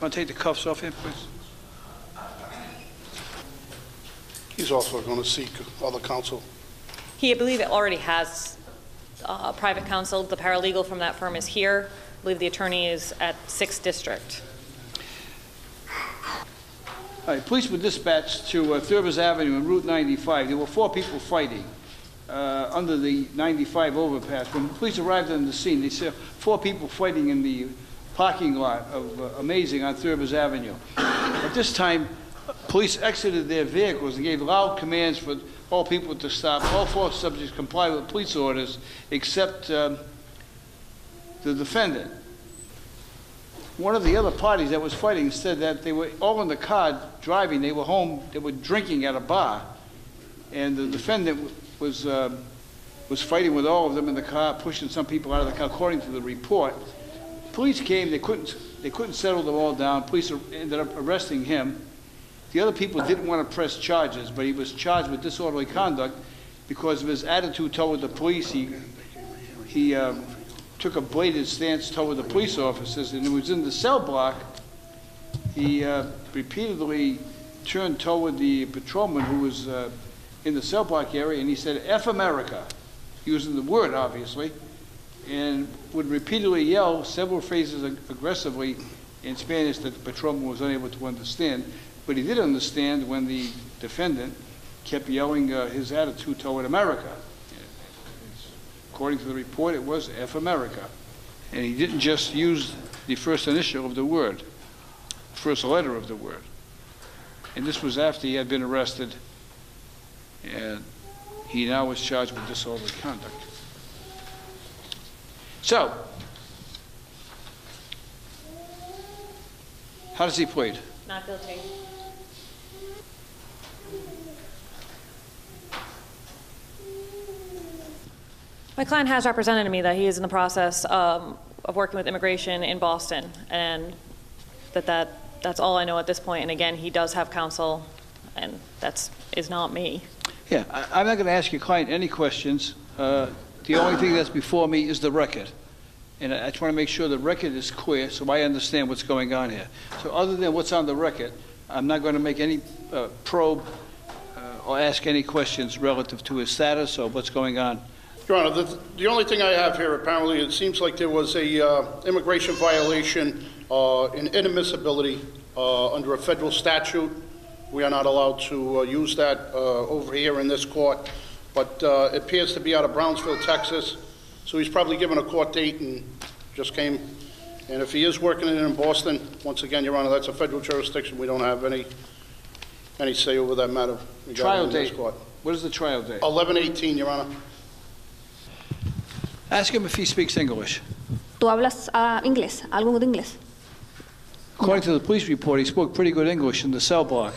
Want to take the cuffs off him, please? He's also going to seek other counsel. He, I believe, it already has private counsel. The paralegal from that firm is here. I believe the attorney is at 6th District. All right, police were dispatched to Thurbers Avenue and Route 95. There were 4 people fighting under the 95 overpass. When police arrived on the scene, they saw 4 people fighting in the parking lot of Amazing on Thurbers Avenue. At this time, police exited their vehicles and gave loud commands for all people to stop. All 4 subjects complied with police orders except the defendant. One of the other parties that was fighting said that they were all in the car driving. They were home. They were drinking at a bar, and the defendant was fighting with all of them in the car, pushing some people out of the car, according to the report. Police came. They couldn't settle them all down. Police ended up arresting him. The other people didn't want to press charges, but he was charged with disorderly conduct because of his attitude toward the police. He took a bladed stance toward the police officers, and it was in the cell block. He repeatedly turned toward the patrolman who was in the cell block area, and he said, "F America," using the word, obviously, and would repeatedly yell several phrases aggressively in Spanish that the patrolman was unable to understand. But he did understand when the defendant kept yelling his attitude toward America. According to the report, it was F America. And he didn't just use the first initial of the word, first letter of the word. And this was after he had been arrested, and he now was charged with disorderly conduct. So, how does he plead? Not guilty. My client has represented to me that he is in the process of working with immigration in Boston, and that's all I know at this point. And again, he does have counsel, and is not me. Yeah, I'm not going to ask your client any questions. The only thing that's before me is the record. And I just want to make sure the record is clear so I understand what's going on here. So other than what's on the record, I'm not going to make any probe or ask any questions relative to his status or what's going on. Your Honor, the only thing I have here, apparently, it seems like there was a immigration violation in inadmissibility under a federal statute. We are not allowed to use that over here in this court, but it appears to be out of Brownsville, Texas. So he's probably given a court date and just came. And if he is working in Boston, once again, Your Honor, that's a federal jurisdiction. We don't have any say over that matter. Trial date. What is the trial date? 11/18, Your Honor. Ask him if he speaks English. ¿Tú hablas inglés? ¿Algo de inglés? According to the police report, he spoke pretty good English in the cell block.